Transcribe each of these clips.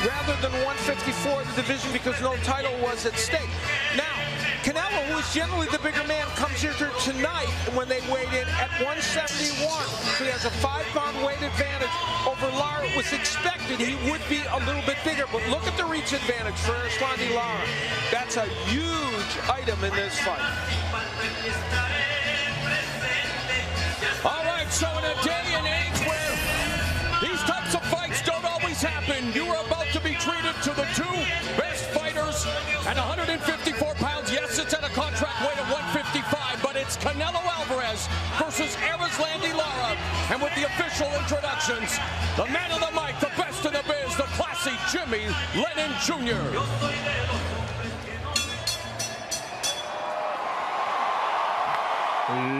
rather than 154 the division because no title was at stake. Now, Canelo, who is generally the bigger man, comes here tonight when they weighed in at 171. So he has a 5-pound weight advantage over Lara. It was expected he would be a little bit bigger, but look at the reach advantage for Эрисланди Ла.ра. That's a huge item in this fight. All right, so in a day and age where these types of fights don't always happen, you are about to be treated to the two best fighters at 154 pounds. Yes, it's at a contract weight of 155, but it's Canelo Альв.арес versus Эрисланди Ла.ра. And with the official introductions, the man of the mic, the best in the biz, the classy Jimmy Lennon Jr.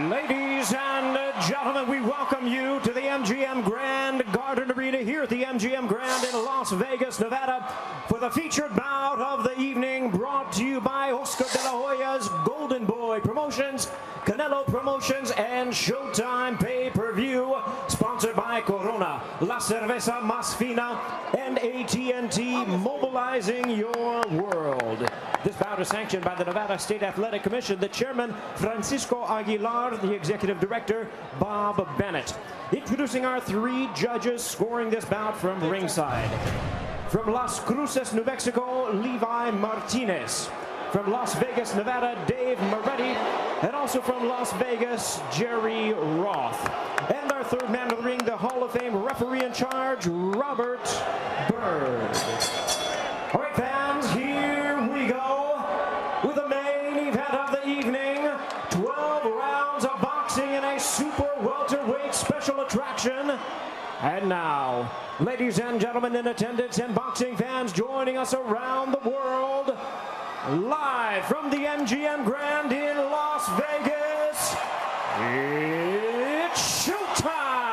Ladies and gentlemen, we welcome you to the MGM Grand Garden Arena here at the MGM Grand in Las Vegas, Nevada, for the featured bout of the evening, brought to you by Oscar de la Hoya's Golden Boy Promotions, Canelo Promotions, and Showtime Pay-Per-View, sponsored by Corona, La Cerveza Más Fina, and AT&T, mobilizing your world. This bout is sanctioned by the Nevada State Athletic Commission, the chairman, Francisco Aguilar, the executive director, Bob Bennett. Introducing our 3 judges scoring this bout from ringside. From Las Cruces, New Mexico, Levi Martinez. From Las Vegas, Nevada, Dave Moretti. And also from Las Vegas, Jerry Roth. And our third man of the ring, the Hall of Fame referee in charge, Robert Byrd. All right, fans, here we go with the main event of the evening. 12 rounds of boxing in a super welterweight special attraction. And now, ladies and gentlemen in attendance and boxing fans joining us around the world, live from the MGM Grand in Las Vegas, it's showtime!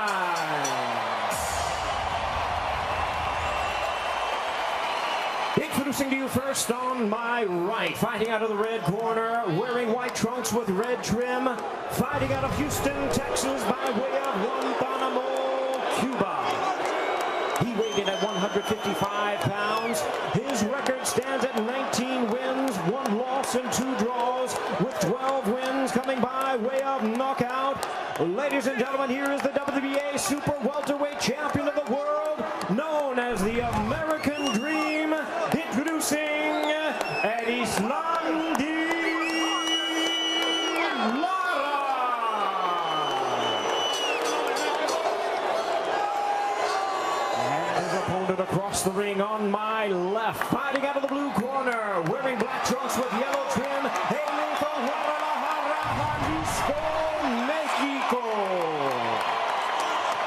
Introducing to you first on my right, fighting out of the red corner, wearing white trunks with red trim, fighting out of Houston, Texas by way of Guantanamo, Cuba. He weighed in at 155 pounds. His record stands at 19 wins, 1 loss and 2 draws, with 12 wins coming by way of knockout. Ladies and gentlemen, here is the WBA Super Welterweight Champion of the world, known as the American Dream, introducing Эрисланди Ла.ра. And his opponent across the ring on my left, fighting out of the blue corner, wearing black trunks with yellow trim, hailing from Guadalajara, Jalisco, Mexico.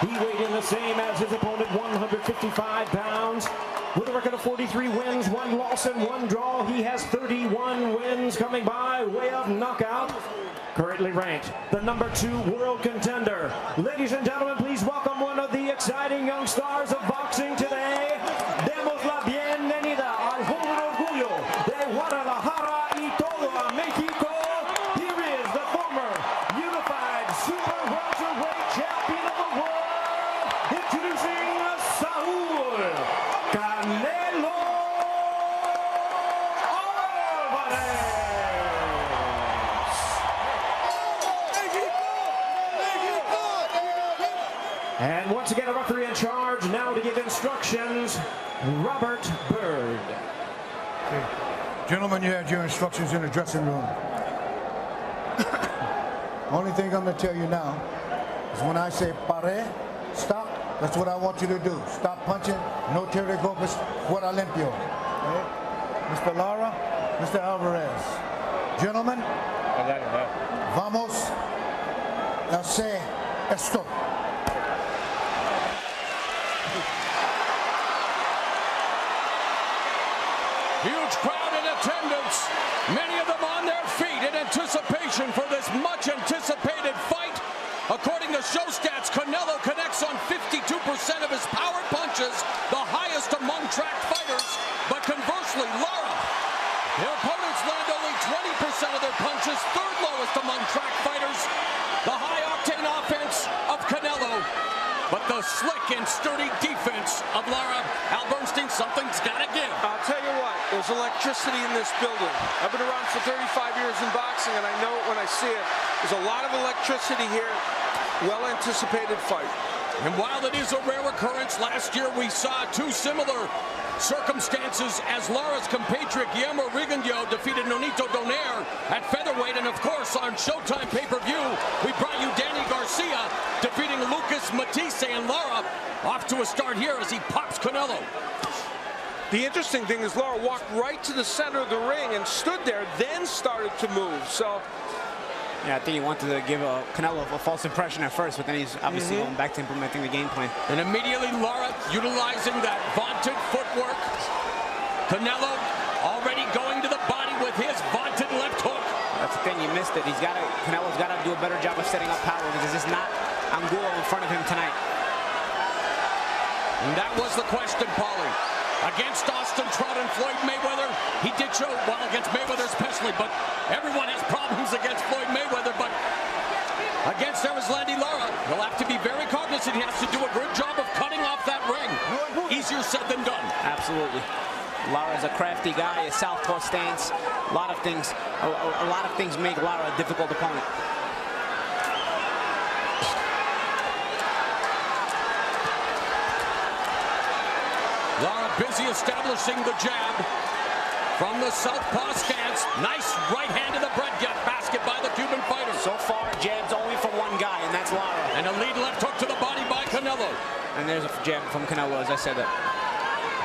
He weighed in the same as his opponent, 155 pounds. With a record of 43 wins, 1 loss and 1 draw, he has 31 wins coming by way of knockout. Currently ranked the #2 world contender. Ladies and gentlemen, please welcome one of the exciting young stars of boxing today. Demos la bienvenida al joven orgullo de Guadalajara y todo a Mexico. Here is the former unified super welterweight champion of the world, introducing Saúl Canelo Альв.арес. And once again, a referee in charge now to give instructions, Robert Byrd. Okay. Gentlemen, you had your instructions in the dressing room. Only thing I'm going to tell you now is when I say pare, stop, that's what I want you to do. Stop punching, no terry golpes, fuera limpio. Okay? Mr. Lara, Mr. Альв.арес. Gentlemen, vamos a hacer esto. Huge crowd in attendance, many of them on their feet in anticipation for this much anticipated fight. According to show stats, Canelo connects on 52% of his power punches, the highest among track fighters. But conversely, Lara, their opponents land only 20% of their punches, 3rd lowest among track fighters. The high-octane offense of Canelo, but the slick and sturdy defense of Lara. Al Bernstein instinct, something's got to give. I'll tell you what, there's electricity in this building. I've been around for 35 years in boxing, and I know it when I see it. There's a lot of electricity here. Well-anticipated fight. And while it is a rare occurrence, last year we saw two similar circumstances as Lara compatriot Guillermo Rigondeaux defeated Nonito Donaire at featherweight. And of course, on Showtime pay-per-view, we brought you Danny Garcia defeating Lucas Matisse, and Lara off to a start here as he pops Canelo. The interesting thing is Lara walked right to the center of the ring and stood there, then started to move. So yeah, I think he wanted to give Canelo a false impression at first, but then he's obviously going back to implementing the game plan. And immediately Lara utilizing that vaunted footwork. Canelo already going to the body with his vaunted left hook. That's the thing, you missed it. Canelo's got to do a better job of setting up power, because it's not Angulo in front of him tonight. And that was the question, Paulie. Against Austin Trout and Floyd Mayweather, he did show well against Mayweather especially, but everyone has problems against Floyd Mayweather. But against Erislandi Lara, he'll have to be very cognizant. He has to do a good job of cutting off that ring. Easier said than done. Absolutely. Lara is a crafty guy, a southpaw stance. A lot of things make Lara a difficult opponent. Lara busy establishing the jab from the southpaw stance. Nice right hand to the bread basket by the Cuban fighter. So far, jabs only from one guy, and that's Lara. And a lead left hook to the body by Canelo. And there's a jab from Canelo, as I said that.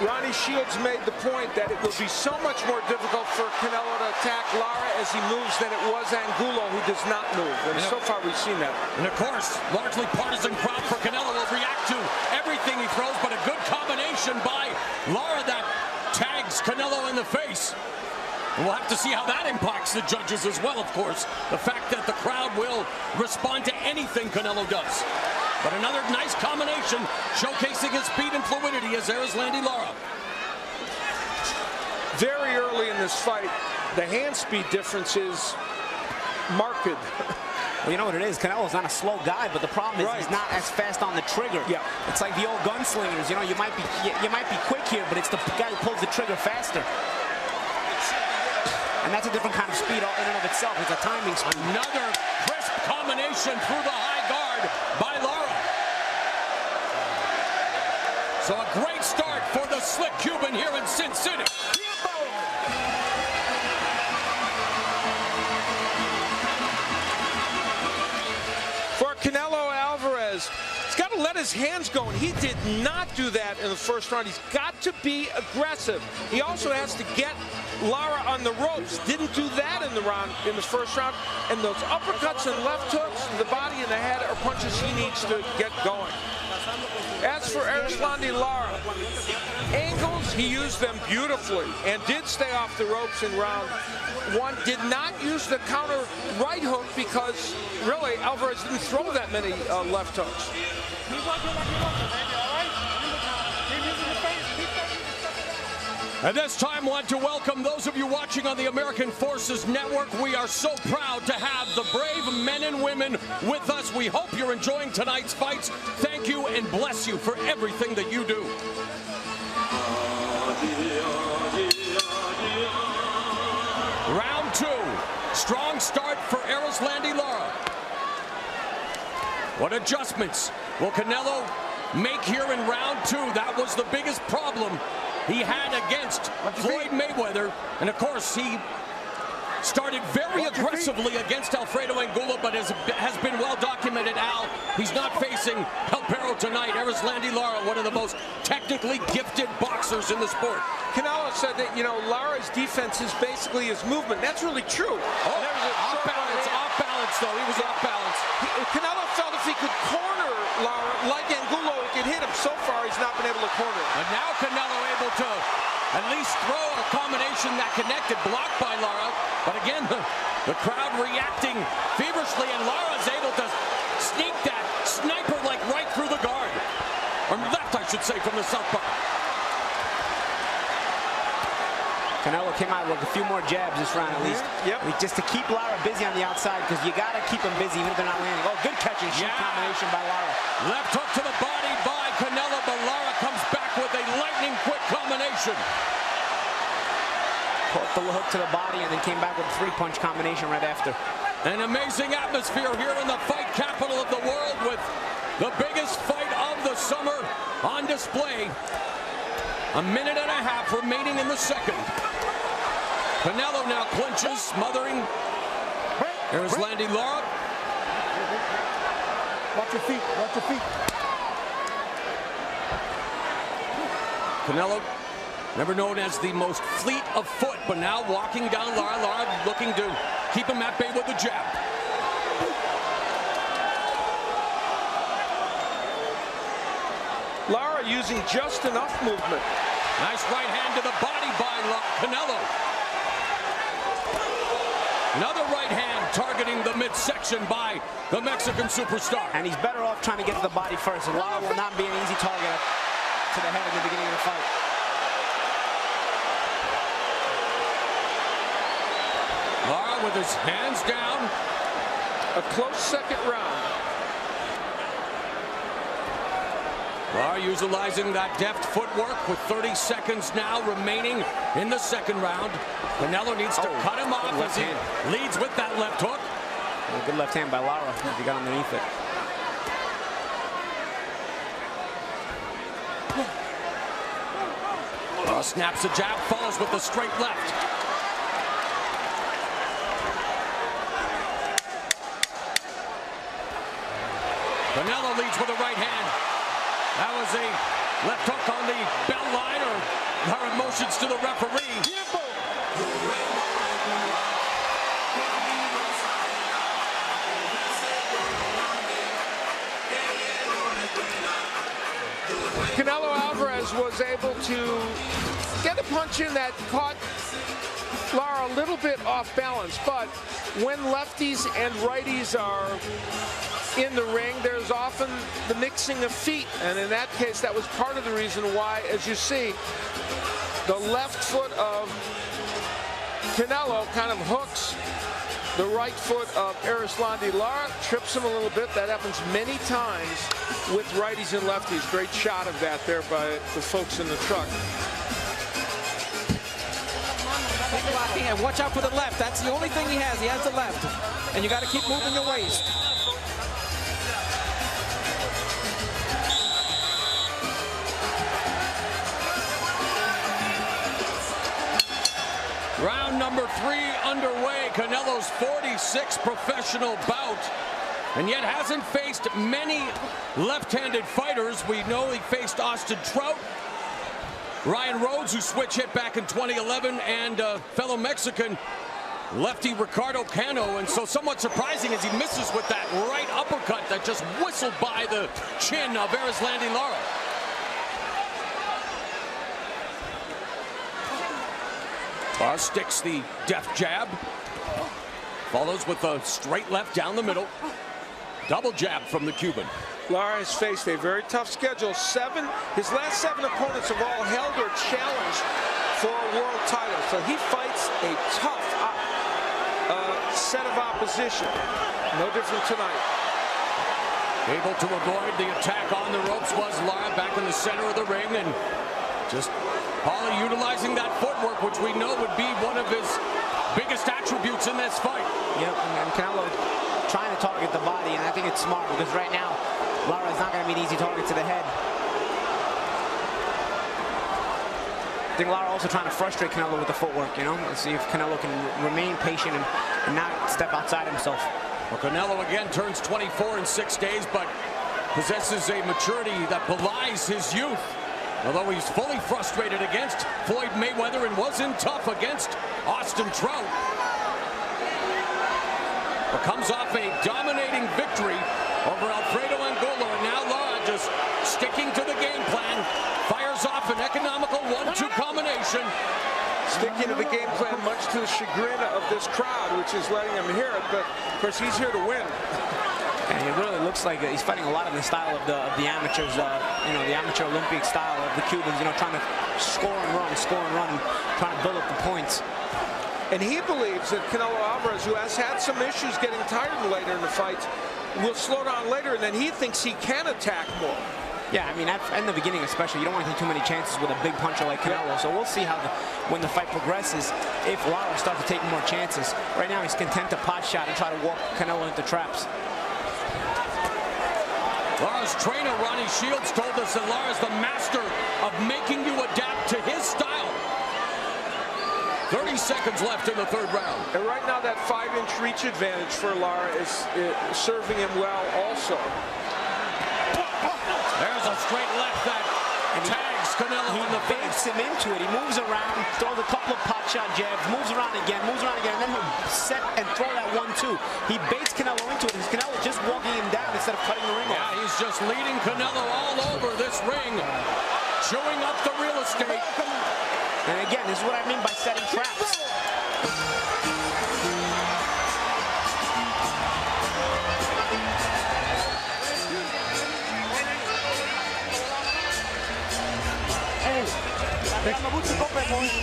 Ronnie Shields made the point that it will be so much more difficult for Canelo to attack Lara as he moves than it was Angulo, who does not move. And so far we've seen that. And of course, largely partisan crowd for Canelo will react to everything he throws, but a good combination by Lara that tags Canelo in the face. And we'll have to see how that impacts the judges as well, of course. The fact that the crowd will respond to anything Canelo does. But another nice combination, showcasing his speed and fluidity as Erislandi Lara. Very early in this fight, the hand speed difference is marked. Well, you know what it is? Canelo's not a slow guy, but the problem is he's not as fast on the trigger. Yeah. It's like the old gunslingers. You know, you might be quick here, but it's the guy who pulls the trigger faster. And that's a different kind of speed in and of itself. It's a timing speed. Another crisp combination through the high guard by Lara. So a great start for the slick Cuban here in Sin City. For Canelo Alvarez, he's got to let his hands go, and he did not do that in the first round. He's got to be aggressive. He also has to get Lara on the ropes. Didn't do that in the first round. And those uppercuts and left hooks to the body and the head are punches he needs to get going. As for Erislandi Lara, angles, he used them beautifully and did stay off the ropes in round one. Did not use the counter right hook because really Alvarez didn't throw that many left hooks. And this time, I want to welcome those of you watching on the American Forces Network. We are so proud to have the brave men and women with us. We hope you're enjoying tonight's fights. Thank you and bless you for everything that you do. Round two. Strong start for Erislandi Lara. What adjustments will Canelo make here in round two? That was the biggest problem he had against Floyd Mayweather. And of course, he started very aggressively against Alfredo Angulo, but as has been well documented, Al, he's not facing El Perro tonight. Erislandi Lara, one of the most technically gifted boxers in the sport. Canelo said that, you know, Lara's defense is basically his movement. That's really true. Off balance though. He was off balance. Canelo felt if he could corner Lara like Angulo, he could hit him. So far, he's not been able to corner him. But now Canelo able to at least throw a combination that connected, blocked by Lara. But again, the crowd reacting feverishly, and Lara's able to sneak that sniper like right through the guard. Or left, I should say, from the southpaw. Canelo came out with a few more jabs this round at least. Just to keep Lara busy on the outside, because you got to keep him busy even if they're not landing. Oh, good catch and shoot combination by Lara. Left hook to the body by Canelo, but Lara comes back with a lightning quick combination. combination. Caught the hook to the body and then came back with a 3-punch combination right after. An amazing atmosphere here in the fight capital of the world with the biggest fight of the summer on display. A minute and a half remaining in the second. Canelo now clinches, smothering Erислandi Lara. Watch your feet, watch your feet. Canelo, never known as the most fleet of foot, but now walking down Lara. Lara looking to keep him at bay with the jab. Lara using just enough movement. Nice right hand to the body by Canelo. Another right hand targeting the midsection by the Mexican superstar. And he's better off trying to get to the body first. Lara will not be an easy target to the head in the beginning of the fight. Lara with his hands down. A close second round. Lara utilizing that deft footwork with 30 seconds now remaining in the second round. Canelo needs to cut him off as he leads with that left hook. A good left hand by Lara as he got underneath it. Lara snaps a jab, follows with the straight left. Canelo leads with a right hand. That was a left hook on the bell line, or Lara motions to the referee. Canelo Alvarez was able to get a punch in that caught Lara a little bit off balance, but when lefties and righties are in the ring, there's often the mixing of feet, and in that case, that was part of the reason why, as you see, the left foot of Canelo kind of hooks the right foot of Erислandi. Lara trips him a little bit. That happens many times with righties and lefties. Great shot of that there by the folks in the truck. And watch out for the left. That's the only thing he has. He has the left. And you got to keep moving your waist. Round number 3 underway. Canelo's 46th professional bout, and yet hasn't faced many left-handed fighters. We know he faced Austin Trout, Ryan Rhodes, who switch hit back in 2011, and fellow Mexican lefty Ricardo Cano. And so somewhat surprising as he misses with that right uppercut that just whistled by the chin of Erислandi Lara. Lara sticks the deft jab, follows with a straight left down the middle. Double jab from the Cuban. Lara has faced a very tough schedule. His last 7 opponents have all held or challenged for a world title. So he fights a tough set of opposition. No different tonight. Able to avoid the attack on the ropes was Lara, back in the center of the ring, and just Paulie utilizing that footwork, which we know would be one of his biggest attributes in this fight. Yep, and Canelo trying to target the body, and I think it's smart because right now Lara is not going to be an easy target to the head. I think Lara also trying to frustrate Canelo with the footwork, you know, and see if Canelo can remain patient and not step outside himself. Well, Canelo again turns 24 in 6 days, but possesses a maturity that belies his youth. Although he's fully frustrated against Floyd Mayweather and wasn't tough against Austin Trout. But comes off a dominating victory over Alfredo Angulo, and now Lara just sticking to the game plan, fires off an economical 1-2 combination. Sticking to the game plan, much to the chagrin of this crowd, which is letting him hear it, but of course he's here to win. And it really looks like he's fighting a lot in the style of the amateurs, you know, the amateur Olympic style of the Cubans, you know, trying to score and run, and trying to build up the points. And he believes that Canelo Alvarez, who has had some issues getting tired later in the fights, will slow down later, and then he thinks he can attack more. Yeah, I mean, in the beginning especially, you don't want to take too many chances with a big puncher like Canelo. So we'll see how when the fight progresses, if Lara starts to take more chances. Right now, he's content to pot shot and try to walk Canelo into traps. Lara's trainer, Ronnie Shields, told us that Lara's the master of making you adapt to his style. 30 seconds left in the third round. And right now, that 5-inch reach advantage for Lara is serving him well also. There's a straight left that tags Canelo in the face. Him into it. He moves around, throws a couple of pot shot jabs, moves around again, and then he'll set and throw that 1-2. He baits Canelo into it. Canelo just walking him down instead of cutting the ring off. Yeah, he's just leading Canelo all over this ring, chewing up the real estate. And again, this is what I mean by setting traps. He's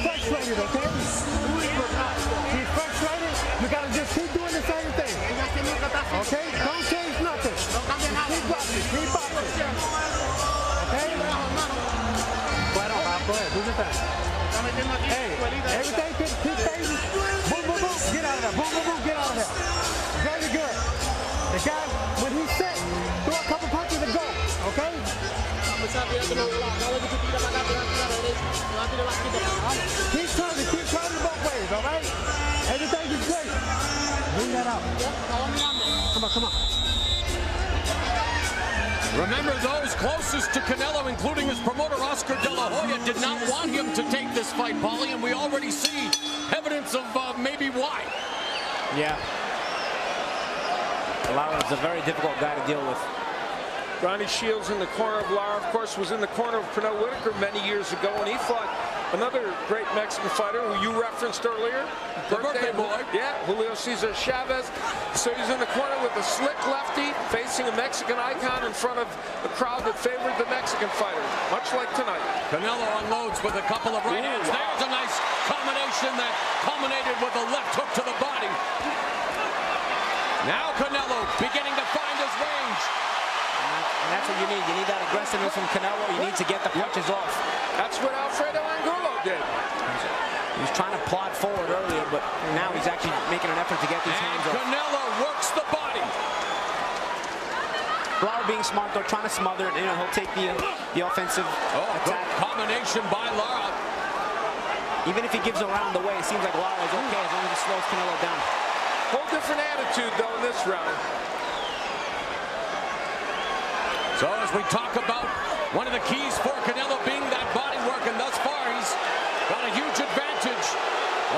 frustrated, okay? He's frustrated. You gotta just keep doing the same thing. Okay? Don't change nothing. Keep boxing. Keep boxing. Okay? Go ahead. Do your thing. Hey, everything keep phasing. Boom, boom, boom. Get out of there. Boom, boom, boom. Get out of there. Very good. The guy, when he's set, throw a couple punches and go. Okay? Keep turning both ways, all right? Everything is great. Bring that out. Come on. Remember, those closest to Canelo, including his promoter Oscar De La Hoya, did not want him to take this fight, Paulie, and we already see evidence of maybe why. Yeah. Lara is a very difficult guy to deal with. Ronnie Shields in the corner of Lara, of course, was in the corner of Pernell Whitaker many years ago, and he fought another great Mexican fighter who you referenced earlier. The birthday boy. Yeah, Julio Cesar Chavez. So he's in the corner with a slick lefty facing a Mexican icon in front of a crowd that favored the Mexican fighter, much like tonight. Canelo unloads with a couple of right hands. There's a nice combination that culminated with a left hook to the body. Now Canelo beginning to find his range. And that's what you need. You need that aggressiveness from Canelo. You need to get the punches off. That's what Alfredo Angulo did. He was trying to plod forward earlier, but now he's actually making an effort to get these hands off. Canelo works the body. Lara being smart, though, trying to smother it. You know, he'll take the offensive attack. Combination by Lara. Even if he gives a round away, it seems like Lara is okay as long as he slows Canelo down. Whole different attitude, though, in this round. So as we talk about one of the keys for Canelo being that body work, and thus far he's got a huge advantage.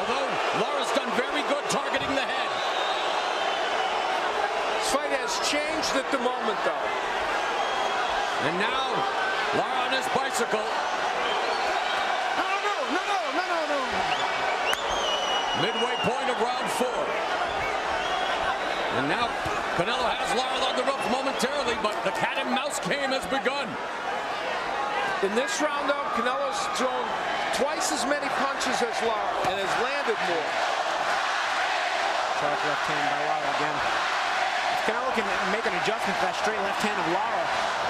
Although Lara's done very good targeting the head. This fight has changed at the moment, though. And now Lara on his bicycle. No. Midway point of round 4. And now Canelo has Lara on the ropes momentarily, but the cat and mouse game has begun. In this round, though, Canelo's thrown twice as many punches as Lara and has landed more. Sharp left hand by Lara again. If Canelo can make an adjustment to that straight left hand of Lara,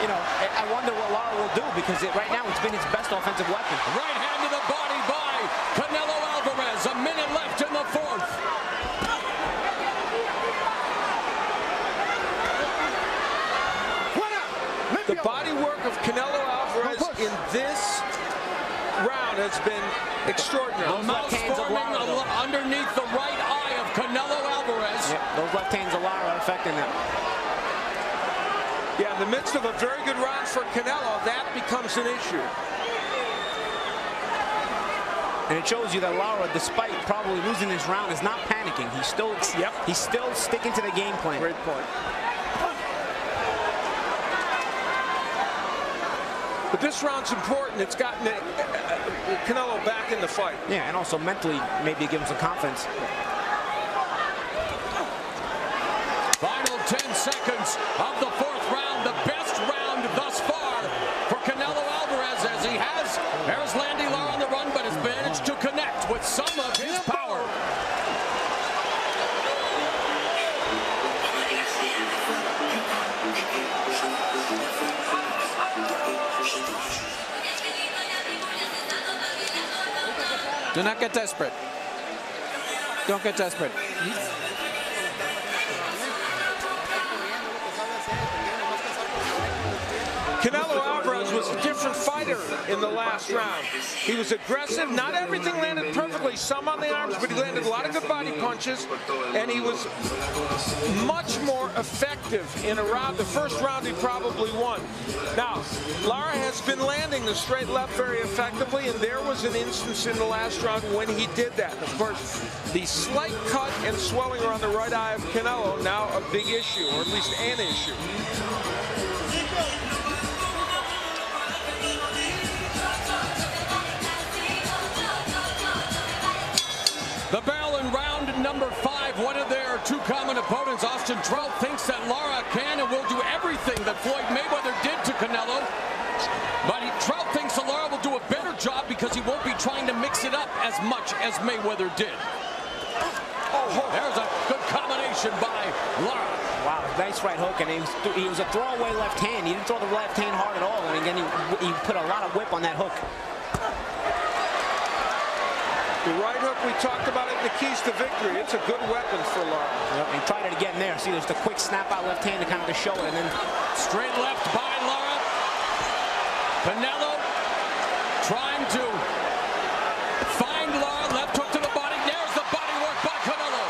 you know, I wonder what Lara will do, because right now it's been his best offensive weapon. Right hand to the body by Canelo Alvarez. A minute left in the 4th. The body work of Canelo Alvarez in this round has been extraordinary. The mouse forming underneath the right eye of Canelo Alvarez. Yep, those left hands of Lara are affecting them. Yeah, in the midst of a very good round for Canelo, that becomes an issue. And it shows you that Lara, despite probably losing this round, is not panicking. He's still sticking to the game plan. Great point. But this round's important. It's gotten Canelo back in the fight. Yeah, and also mentally, maybe give him some confidence. Final 10 seconds of the 4th round. The best round thus far for Canelo Alvarez, as he has Erислandi Lara on the run, but has managed to connect with some of his power. Do not get desperate. Don't get desperate. Canelo Alvarez was a different fighter in the last round. He was aggressive. Not everything landed perfectly. Some on the arms, but he landed a lot of good body punches, and he was much more effective in a round. The first round he probably won. Now, Lara has been landing the straight left very effectively, and there was an instance in the last round when he did that. Of course, the slight cut and swelling around the right eye of Canelo, now a big issue, or at least an issue. The bell in round number 5. One of their two common opponents, Austin Trout, thinks that Lara can and will do everything that Floyd Mayweather did to Canelo. But Trout thinks that Lara will do a better job because he won't be trying to mix it up as much as Mayweather did. There's a good combination by Lara. Wow, nice right hook, and he was a throwaway left hand. He didn't throw the left hand hard at all, and again, he put a lot of whip on that hook. The right hook, we talked about it, the keys to victory. It's a good weapon for Lara. Yep, and he tried it again there. See, there's the quick snap out left hand to kind of show it, and then straight left by Lara. Canelo trying to find Lara. Left hook to the body. There's the body work by Canelo.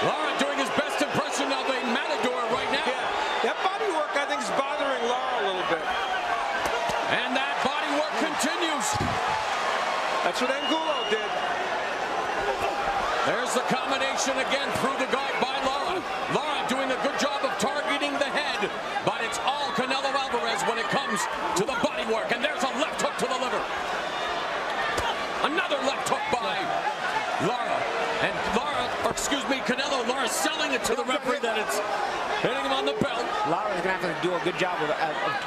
Lara doing his best impression of a matador right now. Yeah, that body work, I think, is bothering Lara a little bit. And that body work continues. That's what Angulo did. There's the combination again through the guard by Lara. Lara doing a good job of targeting the head, but it's all Canelo Alvarez when it comes to the body work. And there's a left hook to the liver. Another left hook by Lara. And Canelo, Lara selling it to the referee that it's hitting him on the belt. Lara's going to have to do a good job of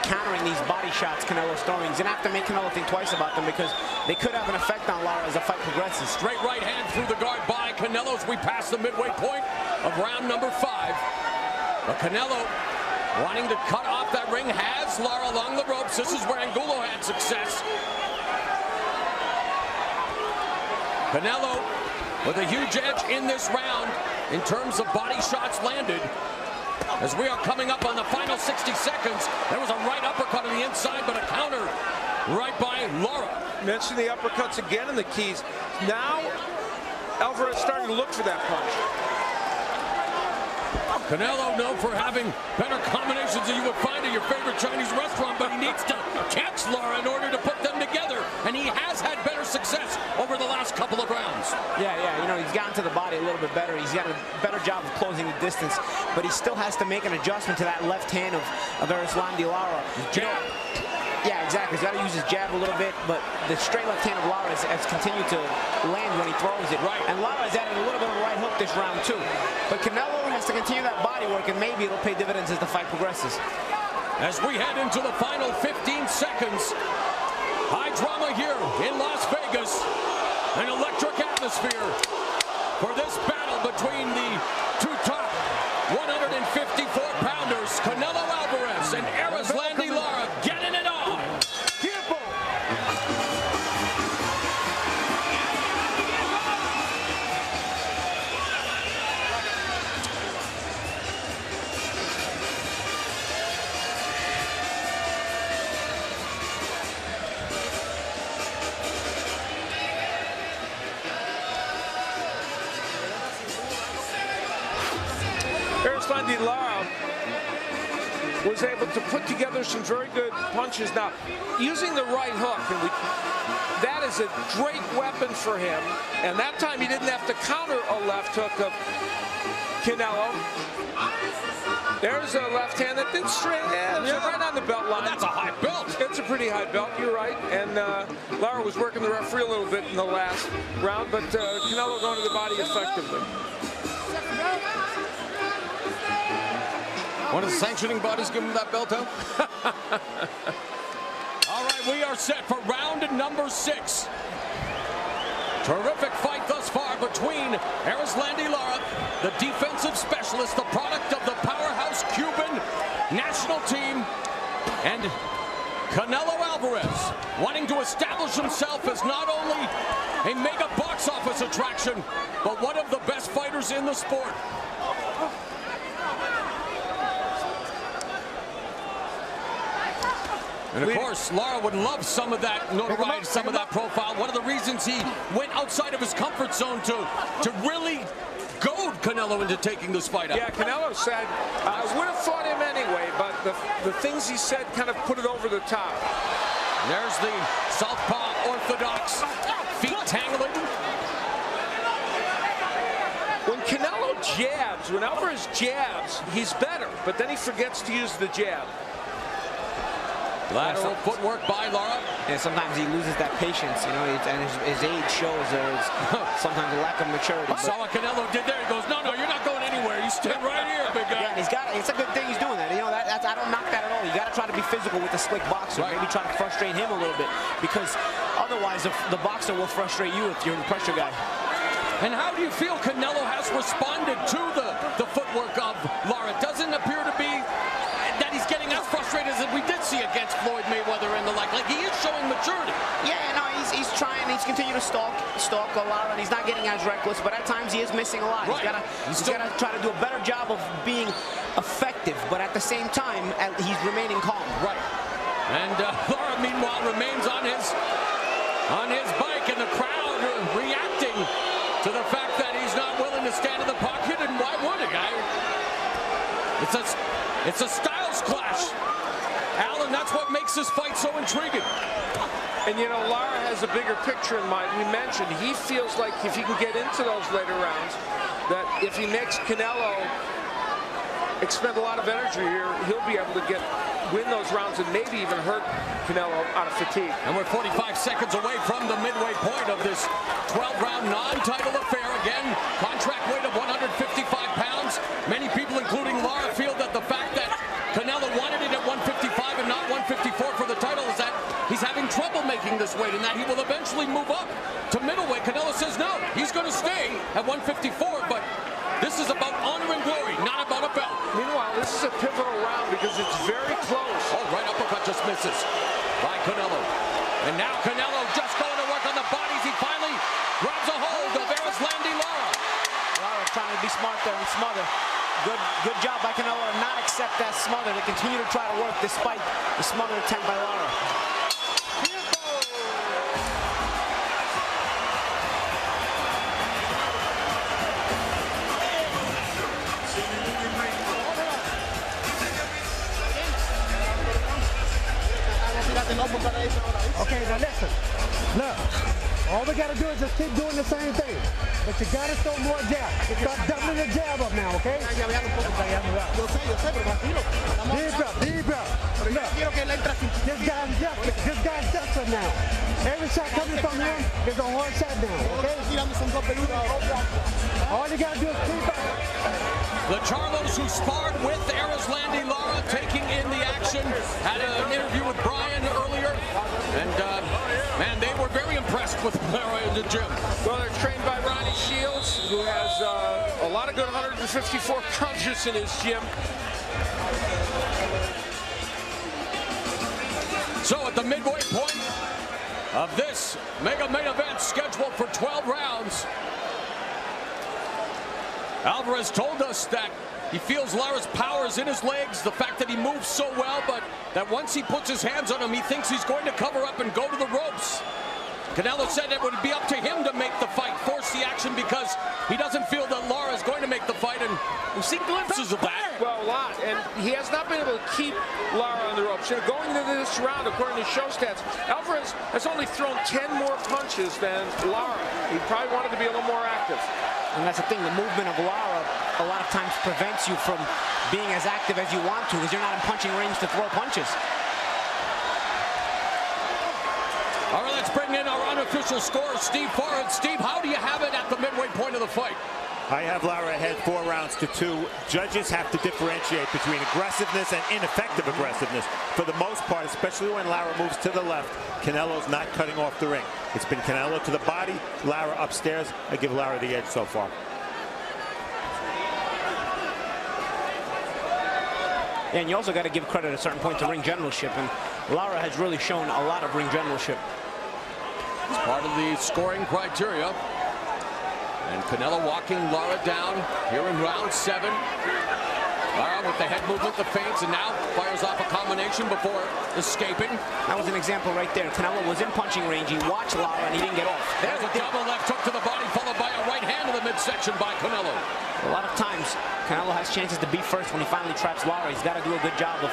countering these body shots Canelo's throwing. He's going to have to make Canelo think twice about them because they could have an effect on Lara as the fight progresses. Straight right hand through the guard by Canelo as we pass the midway point of round number 5. But Canelo wanting to cut off that ring has Lara along the ropes. This is where Angulo had success. Canelo with a huge edge in this round in terms of body shots landed. As we are coming up on the final 60 seconds, there was a right uppercut on the inside, but a counter right by Lara. Mention the uppercuts again in the keys. Now, Alvarez starting to look for that punch. Canelo known for having better combinations than you would find at your favorite Chinese restaurant, but he needs to catch Lara in order to put them together, and he has had better success over the last couple of rounds. Yeah, you know, he's gotten to the body a little bit better. He's got a better job of closing the distance, but he still has to make an adjustment to that left hand of Erислandi Lara. Jab. Yeah, exactly. He's got to use his jab a little bit, but the straight left hand of Lara has continued to land when he throws it. Right. And Lara's added a little bit of a right hook this round, too. But Canelo has to continue that body work, and maybe it'll pay dividends as the fight progresses. As we head into the final 15 seconds, high drama here in Las Vegas. An electric atmosphere for this battle between the two top 154-pounders, Canelo Alvarez and Erислandi Lara, getting it on. Erислandi Lara was able to put together some very good punches. Now, using the right hook, and that is a great weapon for him. And that time he didn't have to counter a left hook of Canelo. There's a left hand that didn't straight, right on the belt line. That's a high belt. It's a pretty high belt, you're right. And Lara was working the referee a little bit in the last round, but Canelo going to the body effectively. One of the sanctioning bodies give him that belt out. All right, we are set for round number 6. Terrific fight thus far between Erислandi Lara, the defensive specialist, the product of the powerhouse Cuban national team, And Canelo Alvarez wanting to establish himself as not only a mega box office attraction, but one of the best fighters in the sport. And of course, Lara would love some of that notoriety, some of that profile. One of the reasons he went outside of his comfort zone to really goad Canelo into taking this fight out. Yeah, Canelo said, I would have fought him anyway, but the things he said kind of put it over the top. There's the southpaw orthodox feet tangling. When Canelo jabs, when Alvarez jabs, he's better, but then he forgets to use the jab. Lateral footwork by Lara. And sometimes he loses that patience, you know, and his age shows sometimes a lack of maturity. I saw what Canelo did there. He goes, no, you're not going anywhere. You stand right here, big guy. Yeah, and it's a good thing he's doing that. You know, I don't knock that at all. You got to try to be physical with the slick boxer. Right. Maybe try to frustrate him a little bit, because otherwise the boxer will frustrate you if you're the pressure guy. And how do you feel Canelo has responded to the footwork of Lara? It doesn't appear to be that he's getting as frustrated as we did see against Floyd Mayweather and the like. Like, he is showing maturity. Yeah, no, he's trying. He's continuing to stalk Lara, and he's not getting as reckless. But at times he is missing a lot. Right. He's got to try to do a better job of being effective. But at the same time, he's remaining calm. Right. And Lara, meanwhile, remains on his bike, and the crowd reacting to the fact that he's not willing to stand in the pocket. And why would he? It's a styles clash, Alan. That's what makes this fight so intriguing. And you know, Lara has a bigger picture in mind. We mentioned he feels like if he can get into those later rounds, that if he makes Canelo expend a lot of energy here, he'll be able to win those rounds and maybe even hurt Canelo out of fatigue. And we're 45 seconds away from the midway point of this 12-round non-title affair. Again, contract weight of 155 pounds. Many people, including Lara, feel that the fact that Canelo wanted it at 155 and not 154 for the title is that he's having trouble making this weight, and that he will eventually move up to middleweight. Canelo says no, he's going to stay at 154, but this is about honor and glory, not about a belt. Meanwhile, this is a pivotal round because it's very close. Oh, right uppercut just misses by Canelo. And now Canelo just going to work on the bodies. He finally grabs a hold of Erislandi Lara. Lara trying to be smart there and smother. Good job by Canelo to not accept that smother, to continue to try to work despite the smother attempt by Lara. Okay, now listen. Look, all we got to do is just keep doing the same thing. But you got to throw more jab. Start doubling the jab up now, okay? Deep breath. Look, this guy's desperate now. Every shot coming from him is a hard shot down, okay? All you got to do is keep up. The Charlos who sparred with Erislandi Lara taking in the action. Had an interview with Brian earlier. And, man, they were very impressed with Lara in the gym. Well, they're trained by Ronnie Shields, who has a lot of good 154 punches in his gym. So at the midway point of this mega main event scheduled for 12 rounds, Alvarez told us that he feels Lara's power is in his legs, the fact that he moves so well, but that once he puts his hands on him, he thinks he's going to cover up and go to the ropes. Canelo said it would be up to him to make the fight, force the action, because he doesn't feel that Lara is going to make the fight, and we've seen glimpses of that. Well, a lot, and he has not been able to keep Lara on the ropes. You know, going into this round, according to show stats, Alvarez has only thrown 10 more punches than Lara. He probably wanted to be a little more active. And that's the thing, the movement of Lara a lot of times prevents you from being as active as you want to, because you're not in punching range to throw punches. All right, let's bring in our unofficial scorer, Steve Forrest. Steve, how do you have it at the midway point of the fight? I have Lara ahead 4 rounds to 2. Judges have to differentiate between aggressiveness and ineffective aggressiveness. For the most part, especially when Lara moves to the left, Canelo's not cutting off the ring. It's been Canelo to the body, Lara upstairs. I give Lara the edge so far. And you also got to give credit at a certain point to ring generalship, and La.ra has really shown a lot of ring generalship. It's part of the scoring criteria. And Canelo walking La.ra down here in round 7. La.ra with the head movement, the feints, and now fires off a combination before escaping. That was an example right there. Canelo was in punching range. He watched La.ra and he didn't get off. There's a double left hook to the body, followed by a right hand to the midsection by Canelo. A lot of times, Canelo has chances to be first when he finally traps La.ra. He's got to do a good job of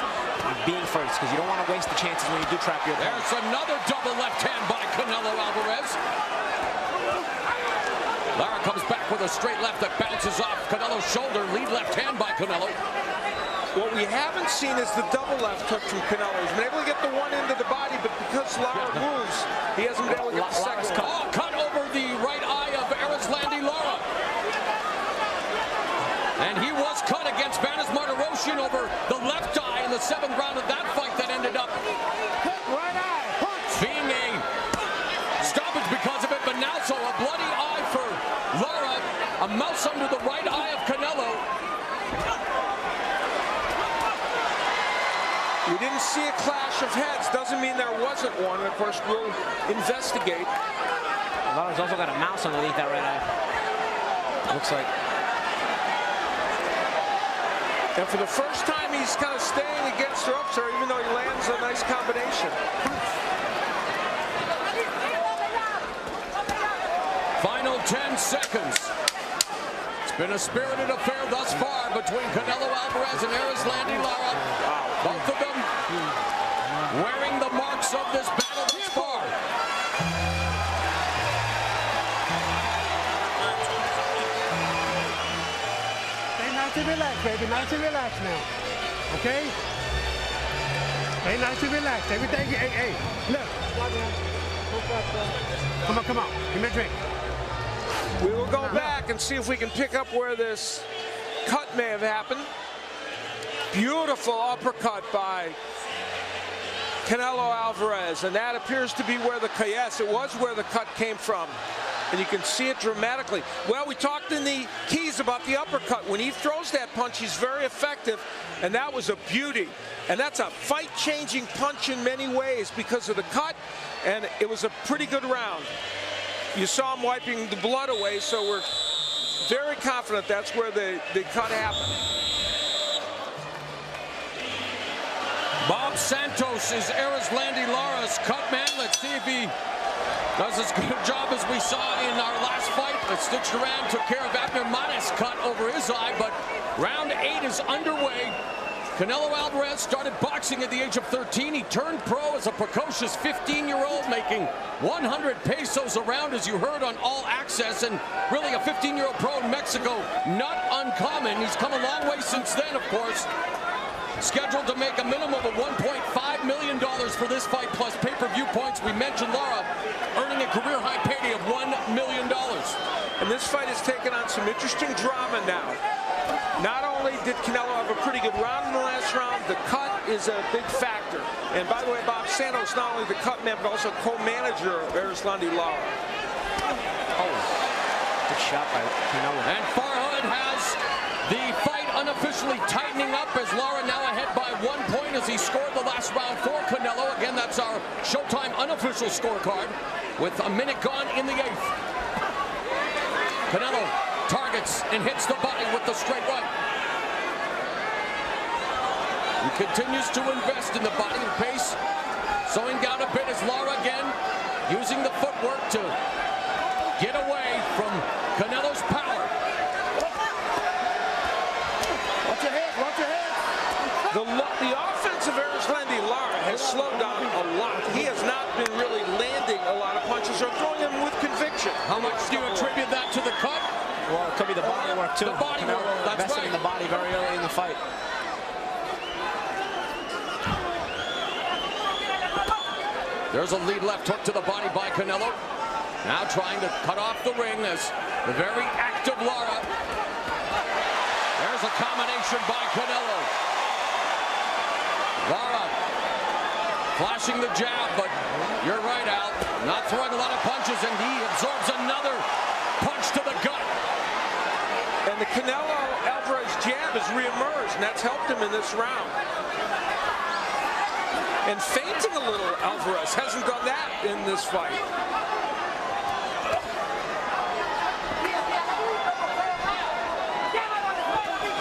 being first, because you don't want to waste the chances when you do trap your opponent. There's another double left hand by Canelo Альварес. La.ra comes back with a straight left that bounces off Canelo's shoulder. Lead left hand by Canelo. What we haven't seen is the double left hook from Canelo. He's been able to get the one into the body, but because La.ra moves, he hasn't been able to get the second one. Oh, cut over the right eye of Erislandi Lara. And he was cut against Banis Martirosyan over the left eye in the 7th round of that fight that ended up being a stoppage because of it, but now so a bloody eye for Lara, a mouse under the right eye of Canelo. We didn't see a clash of heads. Doesn't mean there wasn't one. And of course, we'll investigate. Lara.'s also got a mouse underneath that right eye. Looks like. And for the first time, he's kind of staying against the ropes there, even though he lands a nice combination. Final 10 seconds. It's been a spirited affair thus far between Canelo Альварес and Erislandi Lara. Both of them wearing the marks of this battle thus far. Nice and relax, baby. Nice and relax now. Okay? Stay nice and relax. Everything. Hey, look. Come on. Give me a drink. We will go back and see if we can pick up where this cut may have happened. Beautiful uppercut by Canelo Альварес, and that appears to be where the it was where the cut came from. And you can see it dramatically. Well, we talked in the keys about the uppercut. When he throws that punch, he's very effective, and that was a beauty. And that's a fight-changing punch in many ways because of the cut, and it was a pretty good round. You saw him wiping the blood away, so we're very confident that's where the cut happened. Bob Santos is Erislandi Lara's cut man. Let's see if he does as good a job as we saw in our last fight. Stitch Duran took care of Abner Manes' cut over his eye, but round 8 is underway. Canelo Альварес started boxing at the age of 13. He turned pro as a precocious 15-year-old, making 100 pesos a round, as you heard on All Access, and really a 15-year-old pro in Mexico, not uncommon. He's come a long way since then, of course. Scheduled to make a minimum of $1.5 million for this fight, plus pay-per-view points. We mentioned Lara earning a career-high payday of $1 million. And this fight has taken on some interesting drama now. Not only did Canelo have a pretty good round in the last round, the cut is a big factor. And by the way, Bob Santos, not only the cut man, but also co-manager of Erislandi Lara. Oh, good shot by Canelo. And Farhad has the fight unofficially tightening up as Lara now ahead by 1 point as he scored the last round for Canelo. Again, that's our Showtime unofficial scorecard with a minute gone in the 8th. Canelo targets and hits the body with the straight right. He continues to invest in the body and pace, slowing down a bit as Lara again using the footwork to get away from Canelo's power. Watch your head. The offense of Erislandi Lara has slowed down a lot. He has not been really landing a lot of punches or throwing them with conviction. How much do you attribute that to the cut? Well, it could be the body work, too. The body work, that's invested right. in the body very early in the fight. There's a lead left hook to the body by Canelo. Now trying to cut off the ring as the very active Lara. There's a combination by Canelo. Lara flashing the jab, but you're right, Al. Not throwing a lot of punches, and he absorbs another punch to the gut. And And the Canelo-Alvarez jab has reemerged, and that's helped him in this round. And feinting a little, Alvarez hasn't done that in this fight.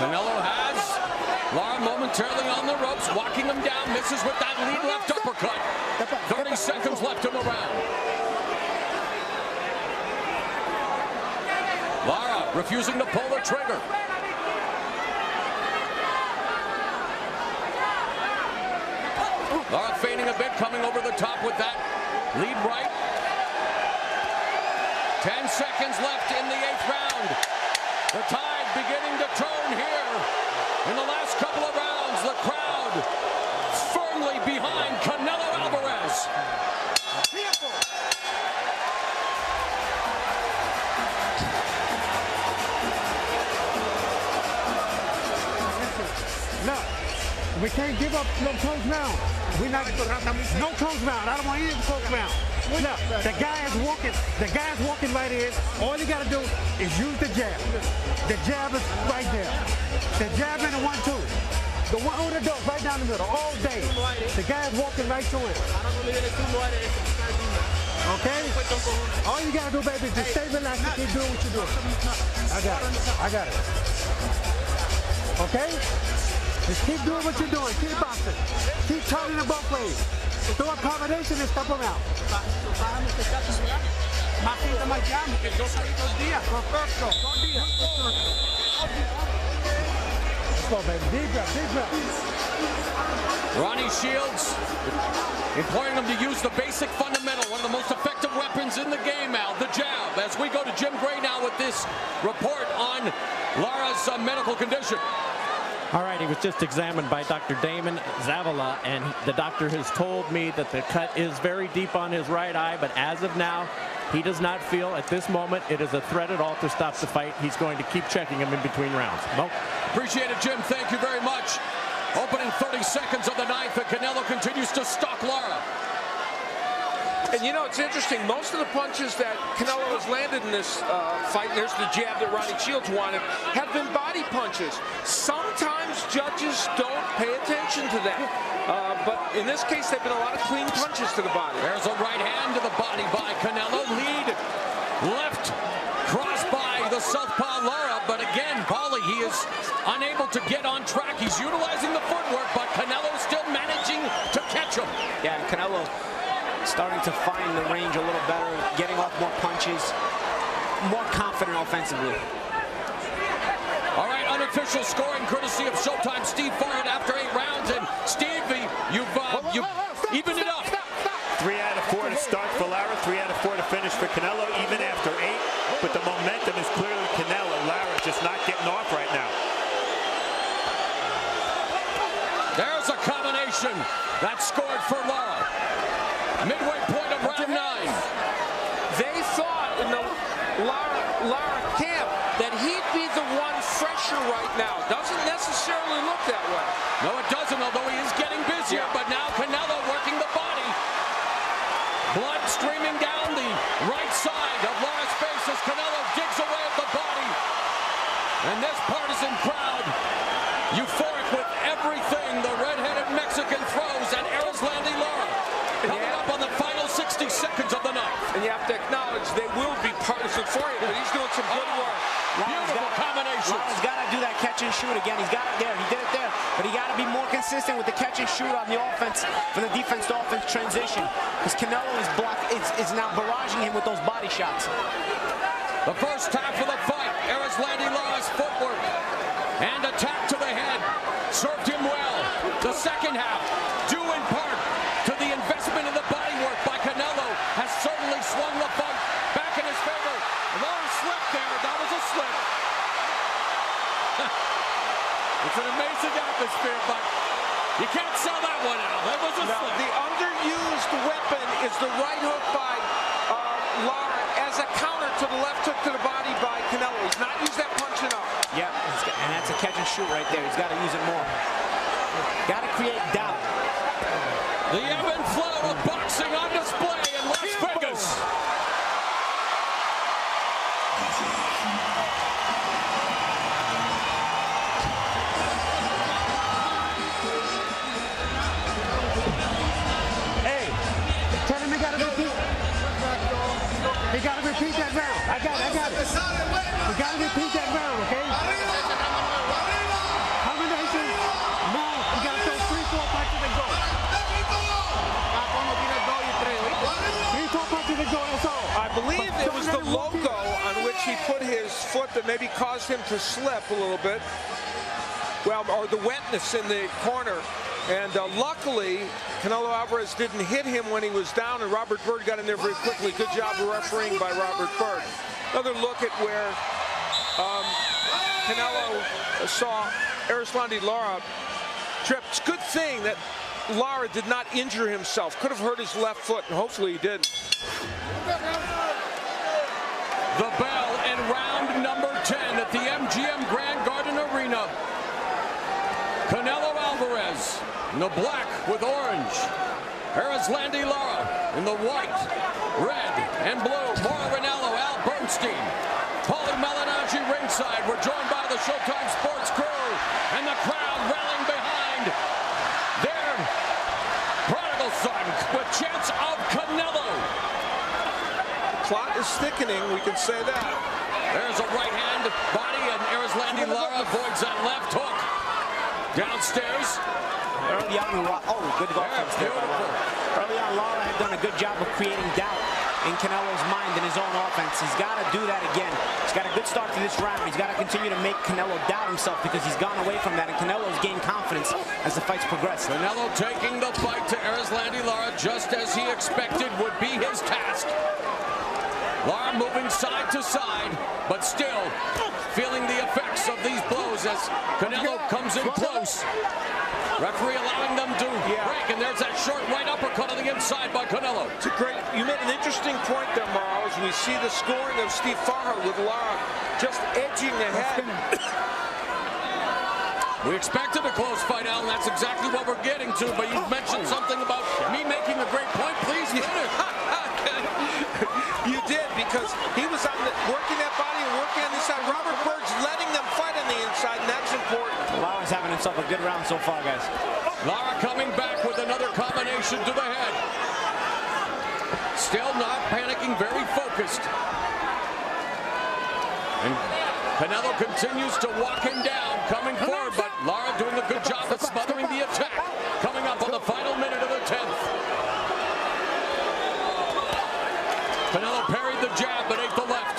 Canelo has Lara momentarily on the ropes, walking him down, misses with that lead left uppercut. 30 seconds left in the round. Lara refusing to pull the trigger. Lara feigning a bit, coming over the top with that lead right. 10 seconds left in the 8th round. The tide beginning to turn here. In the last couple of rounds, the crowd firmly behind Canelo Alvarez. Look, we can't give up no close round. We're not no close round. I don't want any close round. Look, the guy is walking. The guy is walking right in. All you gotta do is use the jab. The jab is right there. The jab and the 1-2. The one on the door, right down the middle, all day. The guy is walking right to it. Okay? All you gotta do, baby, is just stay relaxed and keep doing what you're doing. I got it. I got it. Okay? Just keep doing what you're doing. Keep boxing. Keep turning it both ways. Do a combination and step around. Let's go, baby. Deep breath, deep breath. Ronnie Shields imploring him to use the basic fundamental, one of the most effective weapons in the game, Al, the jab. As we go to Jim Gray now with this report on Lara's medical condition. All right, he was just examined by Dr. Damon Zavala, and the doctor has told me that the cut is very deep on his right eye, but as of now, he does not feel at this moment it is a threat at all to stop the fight. He's going to keep checking him in between rounds. Mo? Appreciate it, Jim. Thank you very much. Opening 30 seconds of the ninth, and Canelo continues to stalk Lara. And you know, it's interesting. Most of the punches that Canelo has landed in this fight, and there's the jab that Ronnie Shields wanted, have been body punches. Sometimes judges don't pay attention to that. But in this case, they've been a lot of clean punches to the body. There's a right hand to the body by Canelo. Lead left cross by the southpaw Lara. But again, Paulie, he is unable to get on track. He's utilizing the footwork, but Canelo still managing to catch him. Yeah, and Canelo starting to find the range a little better, getting off more punches, more confident offensively. All right, unofficial scoring courtesy of Showtime. Steve Farrett after 8 rounds, and Steve, you've evened it up. 3 out of 4 to start for Lara, 3 out of 4 to finish for Canelo, even after 8. But the momentum is clearly Canelo. Lara just not getting off right now. There's a combination that scored for Lara. Midway point of round 9. They thought in the Lara camp that he'd be the one fresher right now. Doesn't necessarily look that way. No, it doesn't, although he is getting busier. But now Canelo working the body. Blood streaming down the right side of Lara's face as Canelo digs away at the body. And this partisan crowd, euphoric with everything the red-headed Mexican throws at Erislandi Lara. Coming up on the final 60 seconds of the night. And you have to acknowledge they will be partisan for you, but he's doing some good work. Beautiful combination. Lara's got to do that catch and shoot again. He's got it there. He did it there. But he got to be more consistent with the catch and shoot on the offense, for the defense to offense transition. Because Canelo is now barraging him with those body shots. The first half of the fight, Erislandi Lara's footwork and attack to the head served him well. The second half, due in part to the investment in the bodywork by Canelo, has certainly swung the fight back in his favor. Lara slipped there. That was a slip. It's an amazing atmosphere, but you can't sell that one out. That was a slip. The underused weapon is the right hook by Lara as a counter to the left hook to the body by Canelo. He's not used that punch enough. Yeah, and that's a catch and shoot right there. He's got to use it more. Got to create doubt. The ebb and flow of boxing on display in Las Vegas. you to go, that's all. I believe it was the logo on which he put his foot that maybe caused him to slip a little bit. Well, or the wetness in the corner. And luckily, Canelo Alvarez didn't hit him when he was down, and Robert Byrd got in there very quickly. Good job of refereeing by Robert Byrd. Another look at where Canelo saw Erislandi Lara trip. It's a good thing that Lara did not injure himself. Could have hurt his left foot, and hopefully he didn't. The bell in round number 10 at the MGM Grand Garden Arena. Canelo Alvarez in the black with orange. Erislandi Lara in the white, red, and blue. Mauro Ranallo, Al Bernstein, Paulie Malignaggi ringside. We're joined by the Showtime Sports crew and the crowd rallying behind their prodigal son with chants of Canelo. The plot is thickening, we can say that. There's a right hand body, and Erislandi Lara avoids that left hook. Downstairs. Early on, good offense there. Early on, Lara had done a good job of creating doubt in Canelo's mind in his own offense. He's got to do that again. He's got a good start to this round. He's got to continue to make Canelo doubt himself because he's gone away from that, and Canelo's gained confidence as the fights progress. Canelo taking the fight to Erislandi Lara just as he expected would be his task. Lara moving side to side, but still feeling the effects of these blows as Canelo comes in close. Referee allowing them to break, and there's that short right uppercut on the inside by Canelo. It's a great, you made an interesting point there, Mauro, as we see the scoring of Steve Farha with Lara just edging ahead. We expected a close fight, Al, and that's exactly what we're getting to, but you mentioned something about me making a great point. Please finish. You did, because he was on working that body and working on this side. Robert Byrd's letting them fight on the inside, and that's important. Lara's having himself a good round so far, guys. Lara coming back with another combination to the head. Still not panicking, very focused. And Canelo continues to walk him down, coming forward, but Lara doing a good job of smothering the attack. Coming up on the final minute of the 10th. Canelo parried the jab, but ate the left.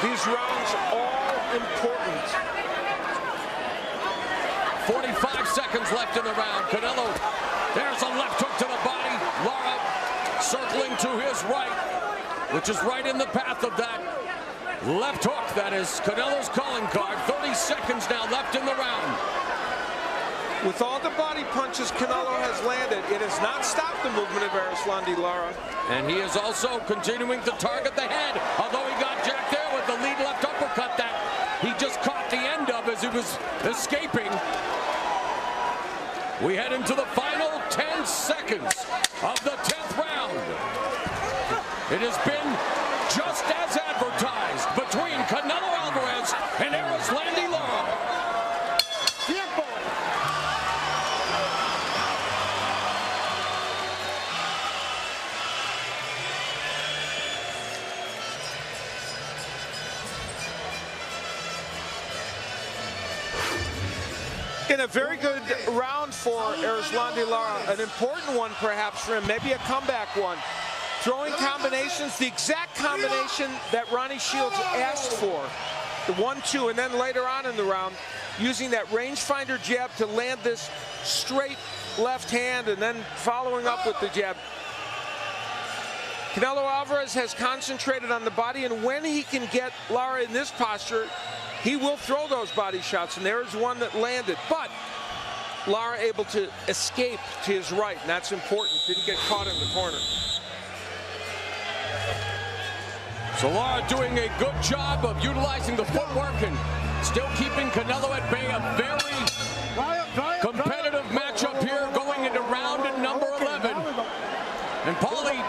These rounds all important. 45 seconds left in the round. Canelo, there's a left hook to the body. Lara circling to his right, which is right in the path of that left hook. That is Canelo's calling card. 30 seconds now left in the round. With all the body punches Canelo has landed, it has not stopped the movement of Erislandi Lara. And he is also continuing to target the head, although he got jacked there with the lead left uppercut that he just caught the end of as he was escaping. We head into the final 10 seconds of the 10th round. It has been just as advertised between Canelo Alvarez and Erislandi Lara. In a very good round for Erislandi Lara, an important one perhaps for him, maybe a comeback one. Throwing combinations, the exact combination that Ronnie Shields asked for. The 1-2, and then later on in the round, using that rangefinder jab to land this straight left hand and then following up with the jab. Canelo Alvarez has concentrated on the body, and when he can get Lara in this posture, he will throw those body shots, and there is one that landed. But Lara able to escape to his right, and that's important. Didn't get caught in the corner. So Lara doing a good job of utilizing the footwork and still keeping Canelo at bay. A very competitive matchup here going into round number 11. And Paulie,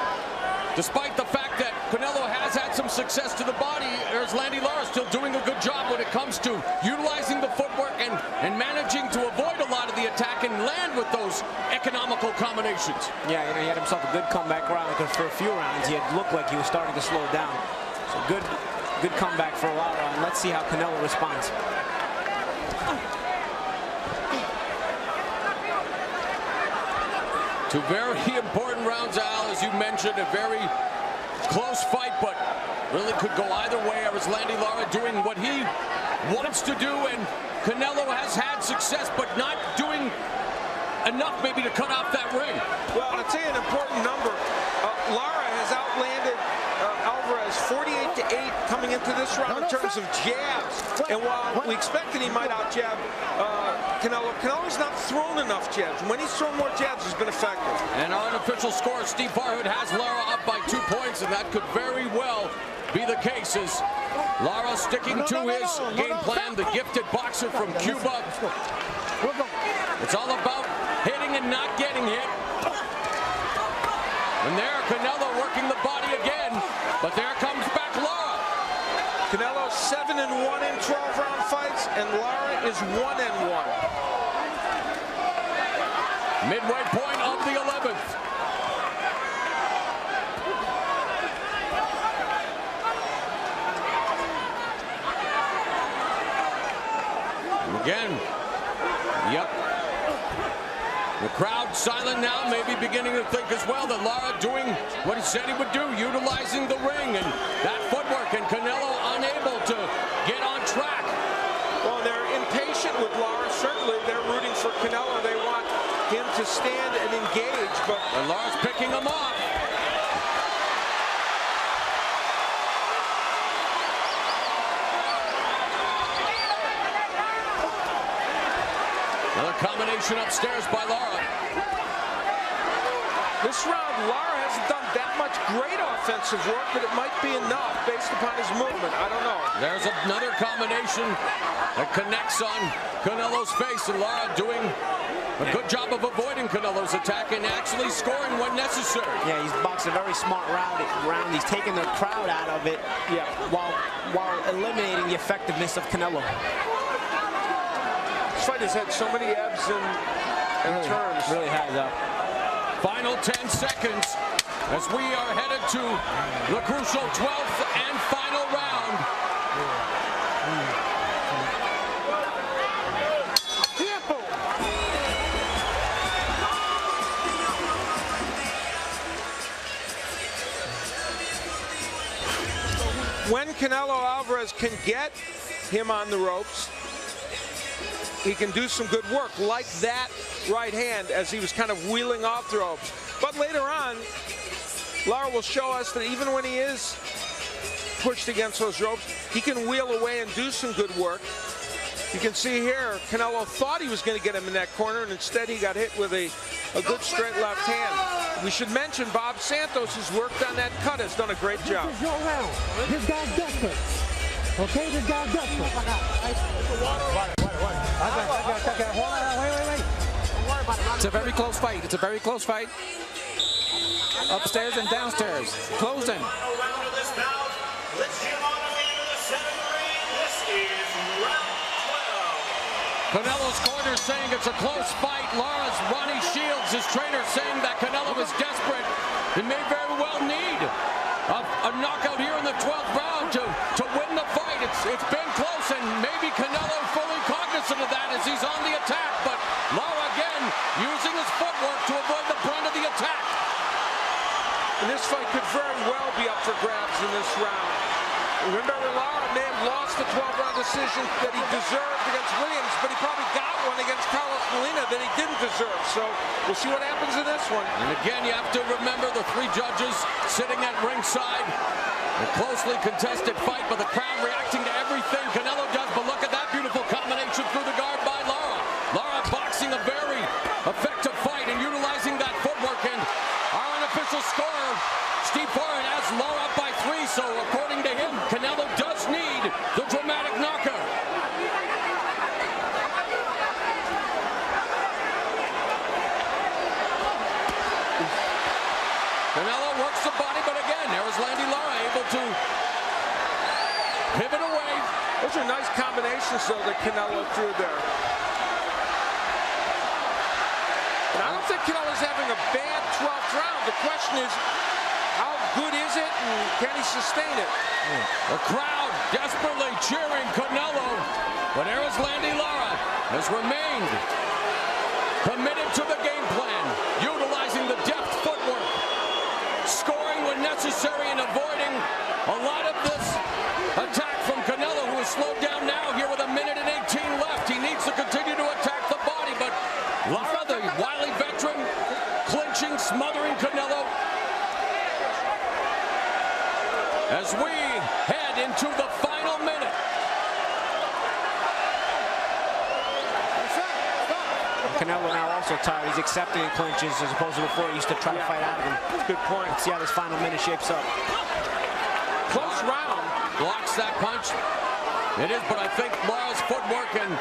despite the fact that Canelo has had some success to the body, Erislandi Lara still doing a good job when it comes to utilizing the footwork and managing to avoid a lot of the attack and land with those economical combinations. Yeah, he had himself a good comeback round because for a few rounds he had looked like he was starting to slow down. So good comeback for Lara, and let's see how Canelo responds. Two very important rounds, Al, as you mentioned, a very close fight, but really could go either way. Erislandi Lara doing what he wants to do, and Canelo has had success, but not doing enough maybe to cut off that ring. Well, I'll tell you an important number. Lara has outlanded Альв.арес 48-8 coming into this round in terms of jabs. And while we expected he might out-jab Canelo's not thrown enough jabs. When he's thrown more jabs, he's been effective. And our unofficial score, Steve Farhood has Lara up by 2 points, and that could very well be the case as Lara sticking to his game plan, the gifted boxer from Cuba. It's all about hitting and not getting hit. And there, Canelo working the body again, but there comes back Lara. Canelo 7-1 in 12-round fights, and Lara is 1-1. Midway point of the 11th. Again, yep. The crowd silent now, maybe beginning to think as well that Lara doing what he said he would do, utilizing the ring and that footwork, and Canelo unable to get on track. Well, they're impatient with Lara. Certainly, they're rooting for Canelo. They want him to stand and engage, but Lara's picking him off. Another combination upstairs by Lara. This round, Lara hasn't done that much great offensive work, but it might be enough based upon his movement. I don't know. There's another combination that connects on Canelo's face, and Lara doing a good job of avoiding Canelo's attack and actually scoring when necessary. Yeah, he's boxed a very smart round. He's taking the crowd out of it, yeah, while eliminating the effectiveness of Canelo. This fight has had so many ebbs and turns. Really has. Final 10 seconds as we are headed to the crucial 12th and final round. When Canelo Альварес can get him on the ropes, he can do some good work, like that right hand as he was kind of wheeling off the ropes. But later on, Lara will show us that even when he is pushed against those ropes, he can wheel away and do some good work. You can see here, Canelo thought he was going to get him in that corner, and instead he got hit with a good straight left hand. We should mention Bob Santos, who's worked on that cut, has done a great job. This is your round. This guy's desperate. Okay, this guy's desperate. It's a very close fight. It's a very close fight. Upstairs and downstairs. Closing. Canelo's corner saying it's a close fight. Lara's Ronnie Shields, his trainer, saying that Canelo is desperate. He may very well need a knockout here in the 12th round to win the fight. It's been close, and maybe Canelo fully cognizant of that as he's on the attack. But Lara again using his footwork to avoid the brunt of the attack. And this fight could very well be up for grabs in this round. Remember, Lara may have lost the 12-round decision that he deserved against Williams, but he probably got one against Carlos Molina that he didn't deserve. So we'll see what happens in this one. And again, you have to remember the 3 judges sitting at ringside. A closely contested fight, but the crowd reacting to everything Canelo does. But look at that beautiful combination through the guard by Lara. Lara boxing a very effective fight and utilizing that footwork. And our unofficial scorer, Steve Farhood, has Lara up by 3. So according to him, Canelo does need the dramatic knockout. Canelo works the body, but again, Erislandi Lara able to pivot away. Those are nice combinations, though, that Canelo threw there. And I don't think Canelo's having a bad 12th round. The question is, how good is it, and can he sustain it? The crowd desperately cheering Canelo, but Erislandi Lara has remained committed to the game plan, utilizing the necessary in avoiding a lot of this attack from Canelo, who is slowed down now here with 1:18 left. He needs to continue to attack the body, but Lara, the wily veteran, clinching, smothering Canelo. As we head into the final minute. Canelo now also tired. He's accepting clinches as opposed to before he used to try to fight out of him. Good point. Let's see how this final minute shapes up. Close round. Blocks that punch. It is, but I think Lara's footwork and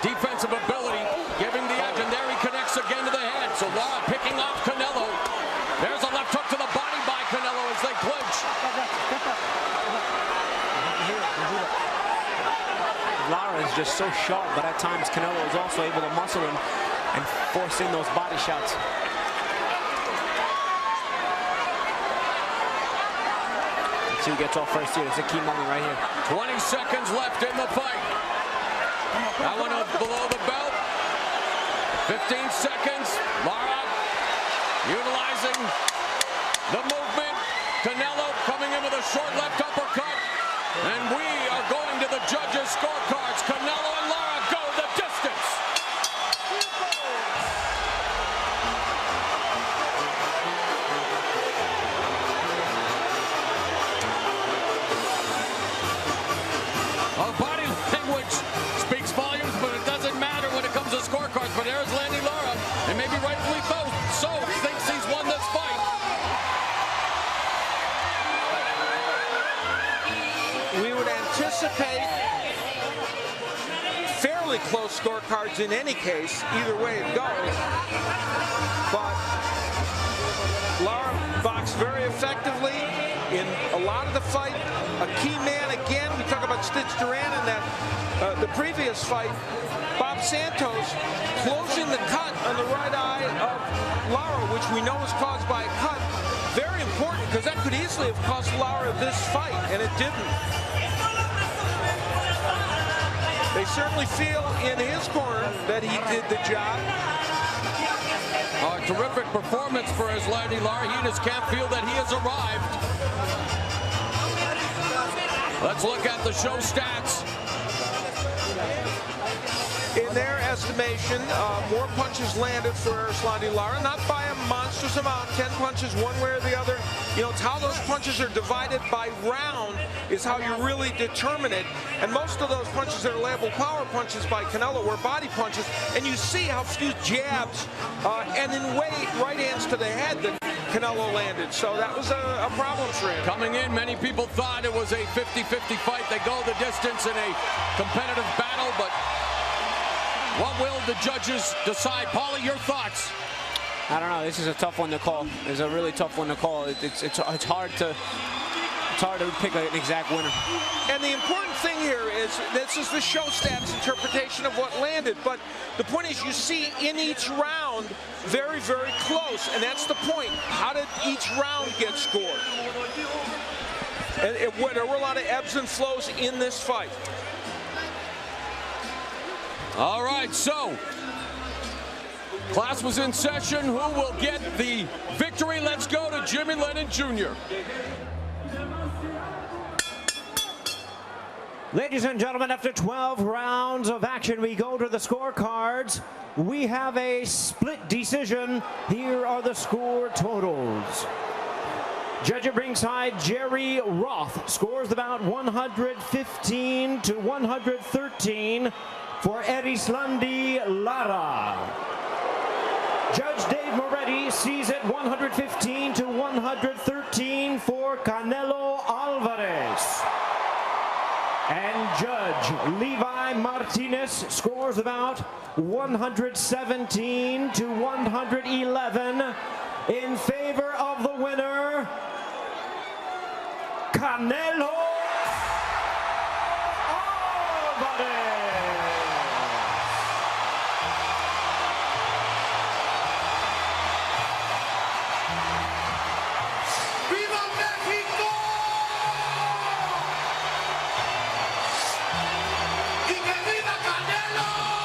defensive ability giving the edge, and there he connects again to the head. So Lara picking off Canelo. There's a left hook to the body by Canelo as they clinch. Lara is just so sharp, but at times Canelo is also able to muscle him and force in those body shots. Let's see who gets off first here. It's a key moment right here. 20 seconds left in the fight. That one up below the belt. 15 seconds. Lara utilizing the movement. Canelo coming in with a short left uppercut. And we are going to the judges' scorecards. Canelo and Lara go the distance. Our body language speaks volumes, but it doesn't matter when it comes to scorecards. But there's Landy Lara, and maybe rightfully so thinks he's won this fight. We would anticipate fairly close scorecards in any case, either way it goes. But Lara boxed very effectively in a lot of the fight. A key man again. We talk about Stitch Duran in that the previous fight. Bob Santos closing the cut on the right eye of Lara, which we know is caused by a cut. Very important, because that could easily have cost Lara this fight, and it didn't. They certainly feel in his corner that he did the job. A terrific performance for Erислandi Lara. He and his camp feel that he has arrived. Let's look at the show stats. In their estimation, more punches landed for Erислandi Lara, not by a monstrous amount, 10 punches one way or the other. You know, it's how those punches are divided by round is how you really determine it. And most of those punches that are labeled power punches by Canelo were body punches. And you see how few jabs and in right hands to the head that Canelo landed. So that was a problem for him. Coming in, many people thought it was a 50-50 fight. They go the distance in a competitive battle, but what will the judges decide? Paulie, your thoughts? I don't know. This is a tough one to call. It's a really tough one to call. It's hard to pick an exact winner. And the important thing here is this is the show stats interpretation of what landed. But the point is, you see in each round very, very close, and that's the point. How did each round get scored? And there were a lot of ebbs and flows in this fight. All right, so class was in session. Who will get the victory? Let's go to Jimmy Lennon Jr. Ladies and gentlemen, after 12 rounds of action, we go to the scorecards. We have a split decision. Here are the score totals. Judge at ringside, Jerry Roth, scores about 115 to 113 for Erislandi Lara. Judge Dave Moretti sees it 115 to 113 for Canelo Альварес. And Judge Levi Martinez scores about 117 to 111 in favor of the winner, Canelo Альварес. ¡Y que viva Canelo!